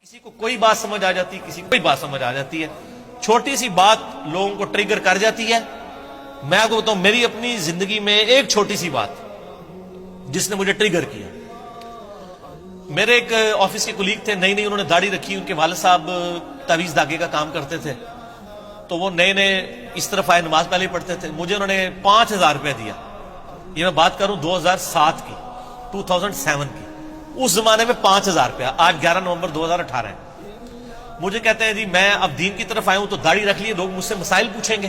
کسی کو کوئی بات سمجھ آ جاتی ہے، کسی کو کوئی بات سمجھ آ جاتی ہے، چھوٹی سی بات لوگوں کو ٹریگر کر جاتی ہے۔ میں آپ کو بتاؤں، میری اپنی زندگی میں ایک چھوٹی سی بات جس نے مجھے ٹریگر کیا، میرے ایک آفس کے کولیگ تھے، نئی انہوں نے داڑھی رکھی، ان کے والد صاحب تعویذ دھاگے کا کام کرتے تھے، تو وہ نئے اس طرف آئے، نماز پہلے پڑھتے تھے، مجھے انہوں نے 5,000 روپے دیا۔ یہ میں بات کروں 2007 کی، 2007 کی، اس زمانے میں 5,000 روپیہ، آج 11 نومبر 2018 ہے۔ مجھے کہتے ہیں جی میں اب دین کی طرف آیا ہوں تو داڑھی رکھ لیے، لوگ مجھ سے مسائل پوچھیں گے،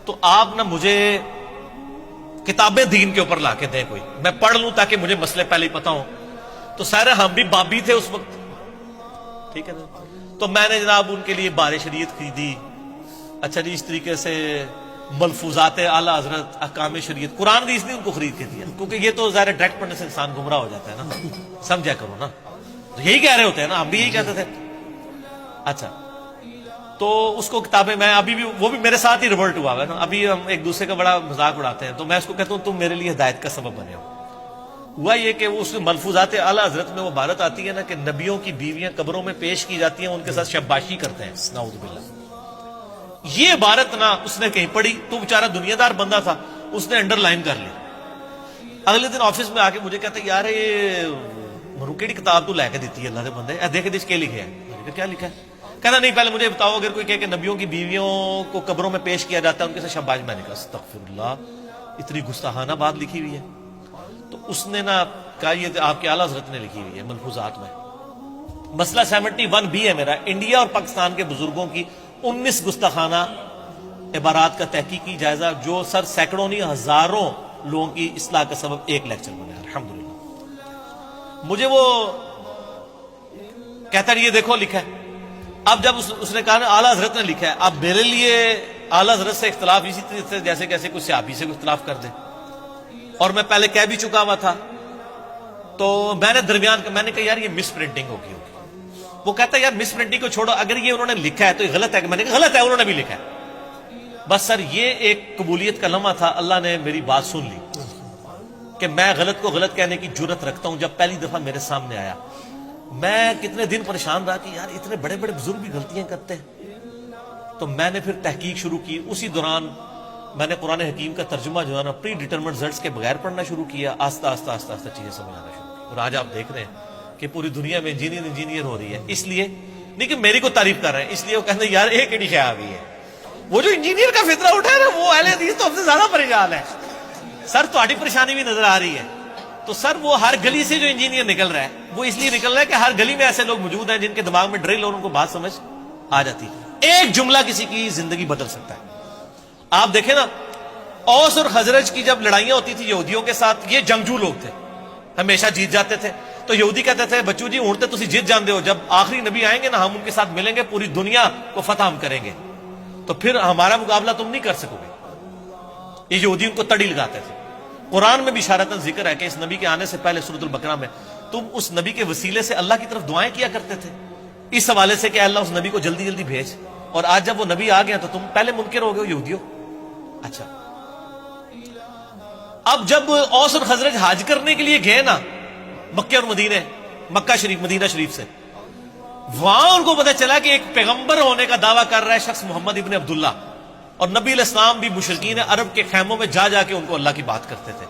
تو آپ نہ مجھے کتابیں دین کے اوپر لا کے دیں، کوئی میں پڑھ لوں تاکہ مجھے مسئلے پہلے ہی پتا ہوں۔ تو سارے ہم بھی بابی تھے اس وقت، ٹھیک ہے نا، تو میں نے جناب ان کے لیے بار شریعت خریدی، اچھا جی اس طریقے سے ملفوظات اعلیٰ حضرت، احکام شریعت، قرآن بھی اس نے ان کو خرید کے دیا، کیونکہ یہ تو ظاہر ڈائریکٹ پڑھنے سے انسان گمراہ ہو جاتا ہے نا، سمجھا کرو نا، تو یہی کہہ رہے ہوتے ہیں نا، ہم بھی یہی کہتے تھے۔ اچھا تو اس کو کتابیں، میں ابھی بھی، وہ بھی میرے ساتھ ہی ریورٹ ہوا ہے نا، ابھی ہم ایک دوسرے کا بڑا مذاق اڑاتے ہیں، تو میں اس کو کہتا ہوں تم میرے لیے ہدایت کا سبب بنے ہو۔ ہوا یہ کہ اس ملفوظات اعلیٰ حضرت میں وہ عبارت آتی ہے نا کہ نبیوں کی بیویاں قبروں میں پیش کی جاتی ہیں، ان کے ساتھ شباشی کرتے ہیں، نعوذ باللہ۔ یہ عبارت نا اس نے کہیں پڑھی، تو بیچارہ دنیا دار بندہ تھا، اس نے انڈر لائن کر لی۔ اگلے دن آفس میں آ کے مجھے کہتا ہے یار یہ مروکیڑی کتاب تو لے کے دیتی ہے اللہ کے بندے، دیکھ دیکھ کے لکھے ہے، کیا لکھا ہے؟ کہنا نہیں پہلے مجھے بتاؤ، اگر کوئی کہے کہ نبیوں کی بیویوں کو قبروں میں پیش کیا جاتا ہے ان کے ساتھ شباش، میں نے کہا استغفر اللہ، اتنی گستاخانہ بات لکھی ہوئی ہے؟ تو اس نے نا کہا یہ آپ کے اعلیٰ حضرت نے لکھی ہوئی ہے ملفوظات میں۔ مسئلہ 71B ہے میرا، انڈیا اور پاکستان کے بزرگوں کی 19 گستاخانہ عبارات کا تحقیقی جائزہ، جو سر سینکڑوں نہیں ہزاروں لوگوں کی اصلاح کا سبب ایک لیکچر بنا، الحمدللہ۔ مجھے وہ کہتا ہے یہ دیکھو لکھا ہے۔ اب جب اس نے کہا نا اعلیٰ حضرت نے لکھا ہے، اب میرے لیے اعلیٰ حضرت سے اختلاف اسی طرح سے جیسے کیسے کوئی صحابی سے کوئی اختلاف کر دے، اور میں پہلے کہہ بھی چکا ہوا تھا، تو میں نے درمیان میں نے کہا یار یہ مس پرنٹنگ ہوگی۔ وہ کہتا ہے یار مس پرنٹنگ کو چھوڑو، اگر یہ انہوں نے لکھا ہے تو یہ غلط ہے، کہ میں نے کہا غلط ہے، انہوں نے بھی لکھا ہے۔ بس سر یہ ایک قبولیت کا لمحہ تھا، اللہ نے میری بات سن لی کہ میں غلط کو غلط کہنے کی جرت رکھتا ہوں۔ جب پہلی دفعہ میرے سامنے آیا، میں کتنے دن پریشان رہا کہ یار اتنے بڑے بڑے بزرگ بھی غلطیاں کرتے ہیں، تو میں نے پھر تحقیق شروع کی۔ اسی دوران میں نے قرآن حکیم کا ترجمہ جو ہے نا پری ڈیٹرمنٹ ریزلٹس کے بغیر پڑھنا شروع کیا، آہستہ آہستہ آہستہ آہستہ چیزیں سمجھ آنا شروع کی، اور آج آپ دیکھ رہے ہیں کہ پوری دنیا میں انجینئر ہو رہی ہے۔ اس لیے نہیں کہ میری کو تعریف کر رہے ہیں، اس لیے وہ کہتے ہیں یار ایک ایڈی شے آ گئی ہے، وہ جو انجینئر کا فطرہ اٹھا ہے نا، وہ اہل حدیث تو ہم سے زیادہ پریشان ہے۔ سر تہاڈی پریشانی بھی نظر آ رہی ہے، تو سر وہ ہر گلی سے جو انجینئر نکل رہا ہے وہ اس لیے نکل رہا ہے کہ ہر گلی میں ایسے لوگ موجود ہیں جن کے دماغ میں ڈرل اور ان کو بات سمجھ آ جاتی ہے۔ ایک جملہ کسی کی زندگی بدل سکتا ہے۔ آپ دیکھیں نا، اوس اور خزرج کی جب لڑائیاں ہوتی تھی یہودیوں کے ساتھ، یہ جنگجو لوگ تھے، ہمیشہ جیت جاتے تھے، تو یہودی کہتے تھے بچو جی اونٹتے تسی جیت جاندے ہو، جب آخری نبی آئیں گے نا ہم ان کے ساتھ ملیں گے، پوری دنیا کو فتح ہم کریں گے، تو پھر ہمارا مقابلہ تم نہیں کر سکو گے۔ یہ یہودی ان کو تڑی لگاتے تھے۔ قرآن میں بھی اشارتاً ذکر ہے کہ اس نبی کے آنے سے پہلے سورۃ البقرہ میں تم اس نبی کے وسیلے سے اللہ کی طرف دعائیں کیا کرتے تھے، اس حوالے سے کہ اللہ اس نبی کو جلدی جلدی بھیج، اور آج جب وہ نبی آ گیا تو تم پہلے منکر ہو گئے یہودیوں۔ اچھا اب جب اوس اور خزرج حج کرنے کے لیے گئے نا مکہ اور مکہ شریف، مدینہ شریف سے، وہاں ان کو پتہ چلا کہ ایک پیغمبر ہونے کا دعویٰ کر رہا ہے شخص محمد ابن عبداللہ، اور نبی علیہ السلام بھی مشرکین عرب کے خیموں میں جا کے ان کو اللہ کی بات کرتے تھے۔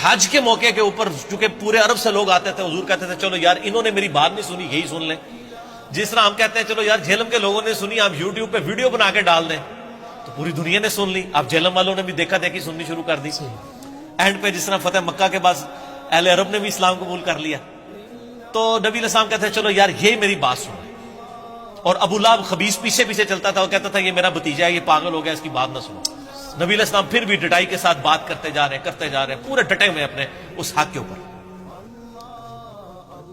حج کے موقع کے اوپر چونکہ پورے عرب سے لوگ آتے تھے، حضور کہتے تھے چلو یار انہوں نے میری بات نہیں سنی، یہی سن لیں۔ جس طرح ہم کہتے ہیں چلو یار جہلم کے لوگوں نے سنی، آپ یوٹیوب پہ ویڈیو بنا کے ڈال دیں، تو پوری دنیا نے سن لی، اب جہلم والوں نے بھی دیکھا دیکھی سننی شروع کر دی۔ اینڈ پہ جس طرح فتح مکہ کے بعد اہل عرب نے بھی اسلام قبول کر لیا، تو نبی علیہ السلام کہتے ہیں چلو یار یہ میری بات سنو، اور ابو لہب خبیث پیچھے پیچھے چلتا تھا، وہ کہتا تھا یہ میرا بھتیجا ہے، یہ پاگل ہو گیا، اس کی بات نہ سنو۔ نبی علیہ السلام پھر بھی ڈٹائی کے ساتھ بات کرتے جا رہے ہیں، پورے ڈٹے ہوئے اپنے اس حق کے اوپر۔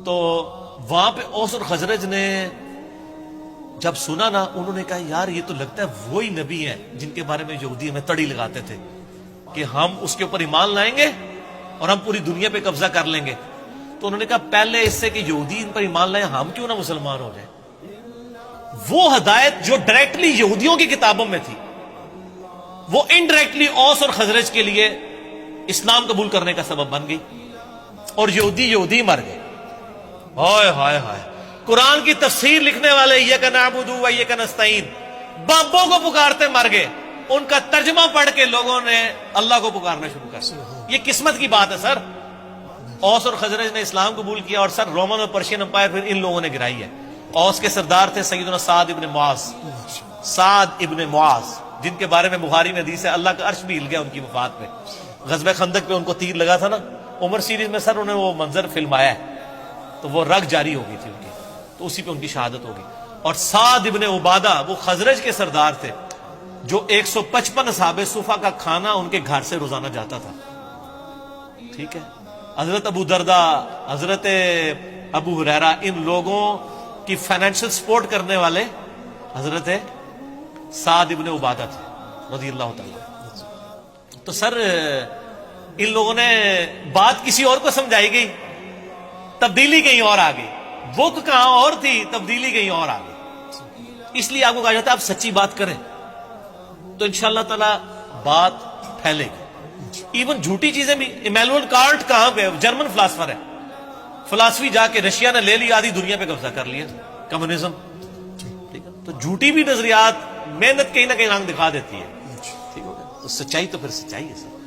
تو وہاں پہ اوس اور خزرج نے جب سنا نا، انہوں نے کہا یار یہ تو لگتا ہے وہی نبی ہیں جن کے بارے میں یہودی ہمیں تڑی لگاتے تھے کہ ہم اس کے اوپر ایمان لائیں گے اور ہم پوری دنیا پہ قبضہ کر لیں گے۔ تو انہوں نے کہا پہلے اس سے کہ یہودی ان پر ایمان لائیں، ہم کیوں نہ مسلمان ہو جائیں۔ وہ ہدایت جو ڈائریکٹلی یہودیوں کی کتابوں میں تھی، وہ انڈائریکٹلی اوس اور خزرج کے لیے اسلام قبول کرنے کا سبب بن گئی، اور یہودی مر گئے۔ ہائے ہائے ہائے، قرآن کی تفسیر لکھنے والے ایاک نعبد و ایاک نستعین بابوں کو پکارتے مر گئے، ان کا ترجمہ پڑھ کے لوگوں نے اللہ کو پکارنا شروع کر دیا۔ یہ قسمت کی بات ہے سر۔ اوس اور خزرج نے اسلام قبول کیا اور سر رومن اور پرشین امپائر پھر ان لوگوں نے گرائی ہے۔ اوس کے سردار تھے سیدنا سعد ابن معاذ، سعد ابن معاذ، جن کے بارے میں بخاری میں حدیث ہے اللہ کا عرش بھی ہل گیا ان کی وفات پہ۔ غزوہ خندق پہ ان کو تیر لگا تھا نا، عمر سیریز میں سر انہوں نے وہ منظر فلمایا ہے، تو وہ رگ جاری ہو گئی تھی ان کی، تو اسی پہ ان کی شہادت ہوگی۔ اور سعد ابن عبادہ وہ خزرج کے سردار تھے جو 155 اصحاب صفا کا کھانا ان کے گھر سے روزانہ جاتا تھا، ٹھیک ہے۔ حضرت ابو دردہ، حضرت ابو ہریرہ، ان لوگوں کی فائنینشل سپورٹ کرنے والے حضرت سعد ابن عبادہ تھے رضی اللہ تعالیٰ۔ تو سر ان لوگوں نے بات کسی اور کو سمجھائی گئی، تبدیلی کہیں اور آ گئی، بک کہاں اور تھی، تبدیلی کہیں اور آ گئی۔ اس لیے آپ کو کہا جاتا ہے آپ سچی بات کریں تو انشاءاللہ تعالی بات پھیلے گی۔ ایون جھوٹی چیزیں بھی، ایمینوئل کانٹ کہاں پہ، جرمن فلاسفر ہے، فلاسفی جا کے رشیا نے لے لی، آدھی دنیا پہ قبضہ کر لیا، کمیونزم، ٹھیک ہے۔ تو جھوٹی بھی نظریات محنت کہیں نہ کہیں رنگ دکھا دیتی ہے، ٹھیک ہو گیا۔ تو سچائی تو پھر سچائی ہے سر۔